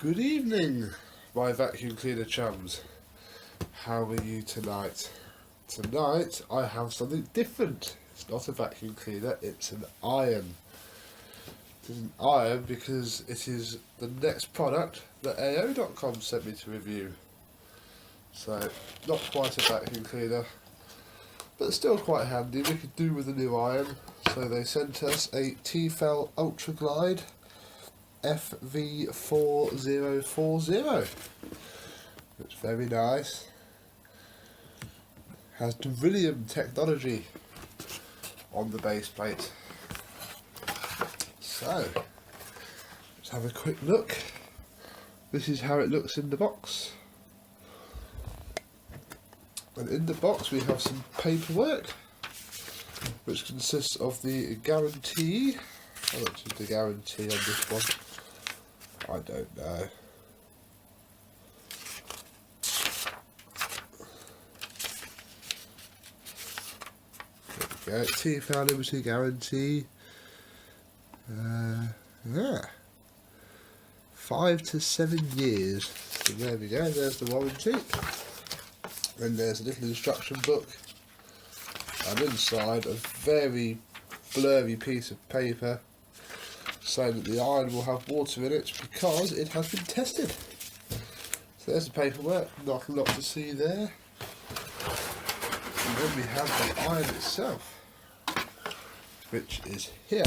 Good evening, my vacuum cleaner chums. How are you tonight? Tonight I have something different. It's not a vacuum cleaner, it's an iron. It is an iron because it is the next product that AO.com sent me to review. So, not quite a vacuum cleaner, but still quite handy. We could do with a new iron. So they sent us a Tefal Ultraglide FV4040. It's very nice. Has beryllium technology on the base plate. So, let's have a quick look. This is how it looks in the box. And in the box we have some paperwork, which consists of the guarantee. How much is the guarantee on this one? I don't know. There we go. Tefal Limited guarantee. Yeah. 5 to 7 years. So there we go. There's the warranty. Then there's a little instruction book. And inside a very blurry piece of paper saying that the iron will have water in it because it has been tested. So there's the paperwork, not a lot to see there. And then we have the iron itself, which is here.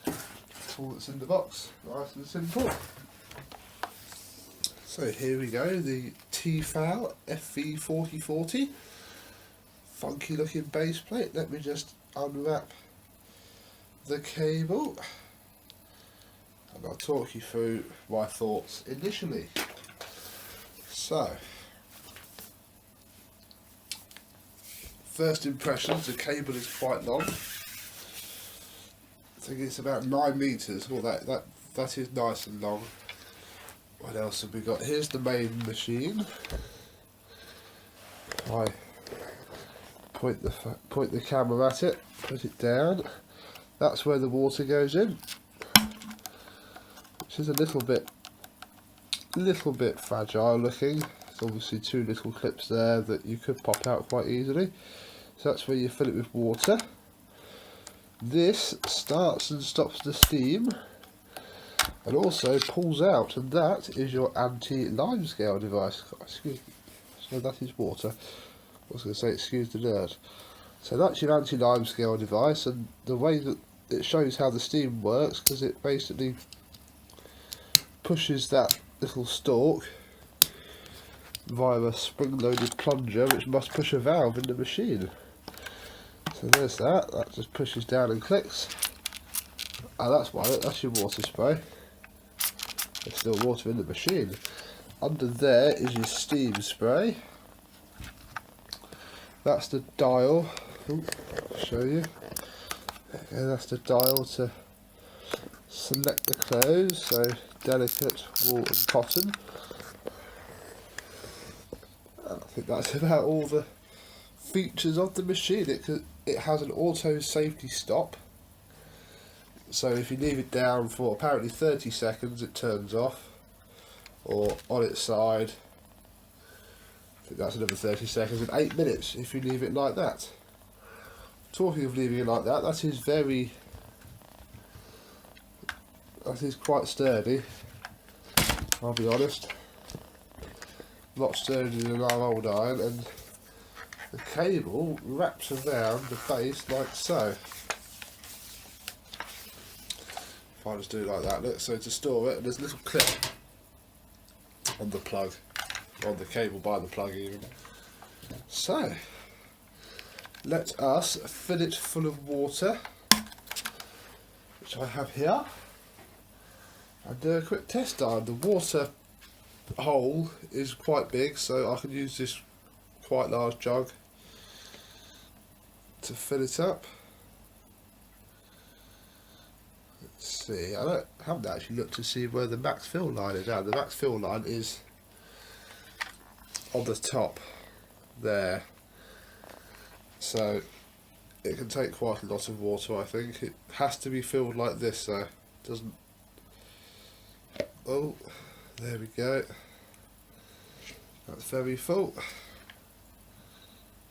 That's all that's in the box, nice and simple. So here we go, the Tefal FV4040. Funky looking base plate. Let me just unwrap the cable and I'll talk you through my thoughts initially. So, first impressions, the cable is quite long. I think it's about 9 meters. Well, that is nice and long. What else have we got? Here's the main machine. I point the camera at it, put it down. That's where the water goes in, which is a little bit fragile looking. There's obviously 2 little clips there that you could pop out quite easily. So that's where you fill it with water. This starts and stops the steam, and also pulls out, and that is your anti-lime scale device. Excuse me. So that is water. I was going to say, excuse the nerd. So that's your anti-lime scale device, and the way that it shows how the steam works, because it basically pushes that little stalk via a spring-loaded plunger, which must push a valve in the machine. So there's that just pushes down and clicks. And that's your water spray. There's still water in the machine. Under there is your steam spray. That's the dial. Ooh, I'll show you. Okay, that's the dial to select the clothes. So delicate, wool and cotton. I think that's about all the features of the machine. It has an auto safety stop. So if you leave it down for apparently 30 seconds, it turns off. Or on its side, I think that's another 30 seconds, and 8 minutes if you leave it like that. Talking of leaving it like that, that is quite sturdy, I'll be honest. A lot sturdier than our old iron, and the cable wraps around the base like so. If I just do it like that, look, so to store it, there's a little clip on the plug, on the cable by the plug even. So, let us fill it full of water, which I have here, and do a quick test dive. The water hole is quite big, so I can use this quite large jug to fill it up. Let's see, I haven't actually looked to see where the max fill line is at. The max fill line is on the top there, so it can take quite a lot of water. I think it has to be filled like this, so it doesn't Oh, there we go. That's very full.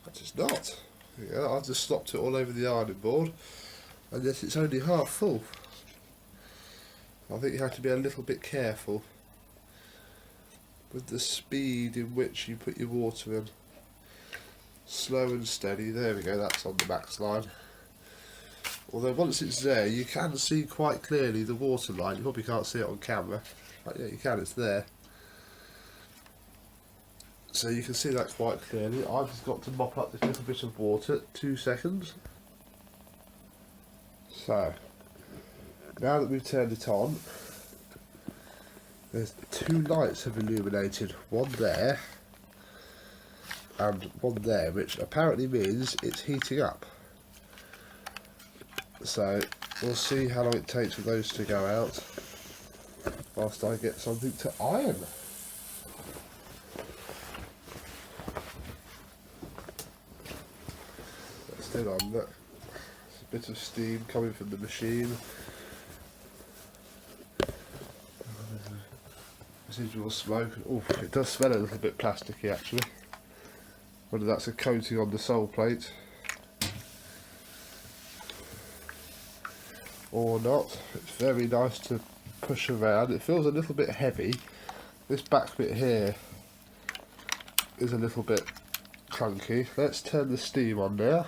But it's not. Yeah, I've just slopped it all over the ironing board, and yet it's only half full. I think you have to be a little bit careful with the speed in which you put your water in. Slow and steady. There we go, that's on the max line. Although once it's there, you can see quite clearly the water line. You probably can't see it on camera, but yeah, you can, it's there. So you can see that quite clearly. I've just got to mop up this little bit of water, 2 seconds. So, now that we've turned it on, there's 2 lights have illuminated, one there and one there, which apparently means it's heating up. So we'll see how long it takes for those to go out whilst I get something to iron. That's still on. Look, there's a bit of steam coming from the machine. Residual smoke. Oh, it does smell a little bit plasticky actually. Whether that's a coating on the sole plate or not. It's very nice to push around. It feels a little bit heavy. This back bit here is a little bit clunky. Let's turn the steam on now.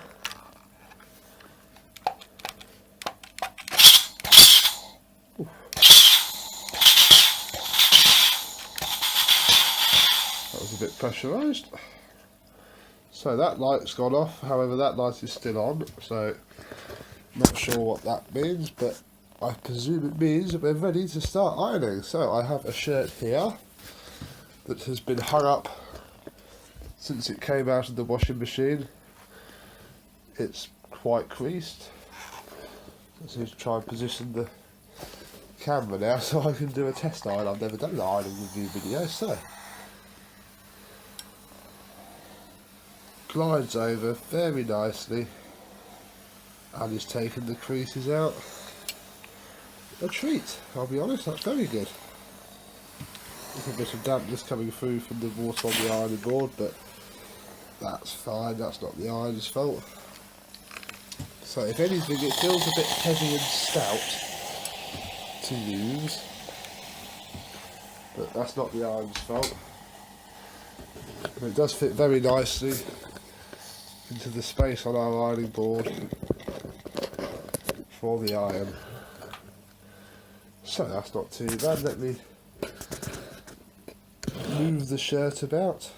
Ooh. That was a bit pressurised. So that light's gone off, however that light is still on, so not sure what that means, but I presume it means that we're ready to start ironing. So I have a shirt here that has been hung up since it came out of the washing machine. It's quite creased. Let's just try and position the camera now so I can do a test iron. I've never done an ironing review video, so glides over very nicely and is taking the creases out. A treat, I'll be honest, that's very good. A little bit of dampness coming through from the water on the ironing board, but that's fine, that's not the iron's fault. So if anything, it feels a bit heavy and stout to use, but that's not the iron's fault. And it does fit very nicely into the space on our ironing board for the iron. So that's not too bad. Let me move the shirt about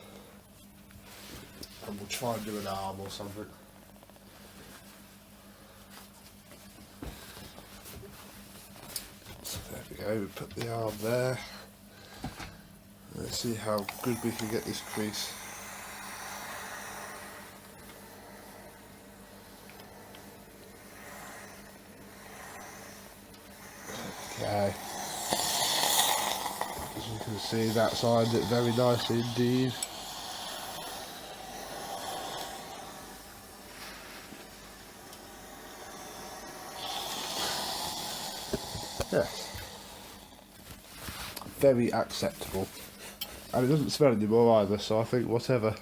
and we'll try and do an arm or something. So there we go, we put the arm there. Let's see how good we can get this crease. Okay, as you can see, that's ironed it very nicely indeed. Yes, very acceptable, and it doesn't smell anymore either, so I think whatever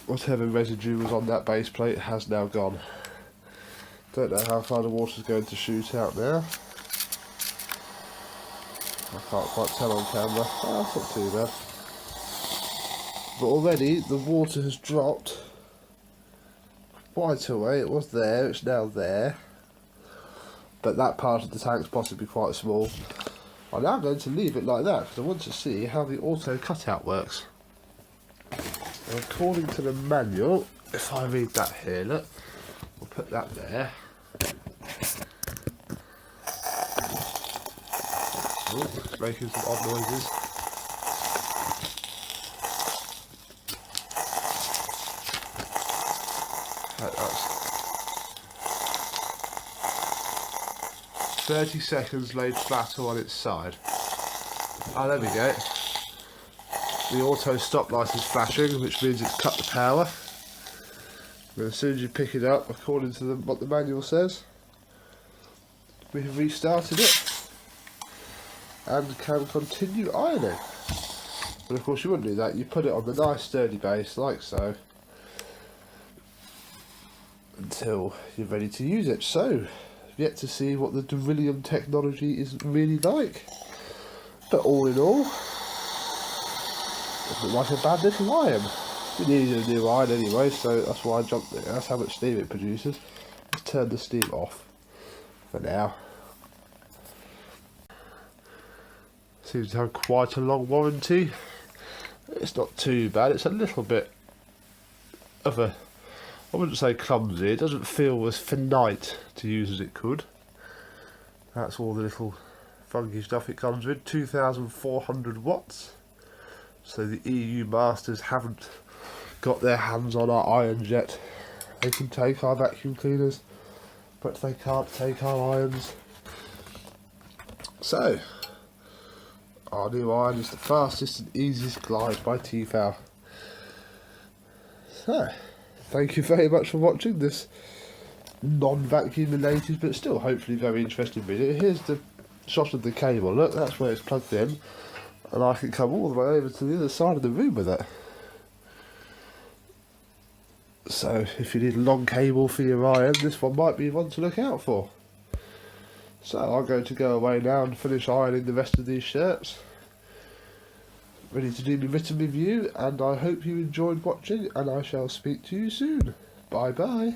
residue was on that base plate has now gone. Don't know how far the water's going to shoot out now. I can't quite tell on camera. Oh, that's not too bad. But already the water has dropped quite a way. It was there, it's now there. But that part of the tank's possibly quite small. I'm now going to leave it like that because I want to see how the auto cutout works. And according to the manual, if I read that here, look, we'll put that there. Oh, it's making some odd noises. That's 30 seconds laid flat on its side. Ah, there we go. The auto stop light is flashing, which means it's cut the power. And as soon as you pick it up, according to what the manual says, we have restarted it. and can continue ironing. But of course you wouldn't do that, you put it on the nice sturdy base like so until you're ready to use it. So, yet to see what the beryllium technology is really like. But all in all, doesn't look like a bad little iron. We needed a new iron anyway, so that's why I jumped there. That's how much steam it produces. Let's turn the steam off for now. Seems to have quite a long warranty. It's not too bad, it's a little bit of a, I wouldn't say clumsy, it doesn't feel as finite to use as it could. That's all the little funky stuff it comes with. 2,400 watts. So the EU masters haven't got their hands on our irons yet. They can take our vacuum cleaners, but they can't take our irons. So, our new iron is the fastest and easiest glide by Tefal. So, thank you very much for watching this non-vacuum related but still hopefully very interesting video. Here's the shot of the cable. Look, that's where it's plugged in, and I can come all the way over to the other side of the room with it. So if you need a long cable for your iron, this one might be one to look out for. So I'm going to go away now and finish ironing the rest of these shirts. Ready to do my written review, and I hope you enjoyed watching, and I shall speak to you soon. Bye bye.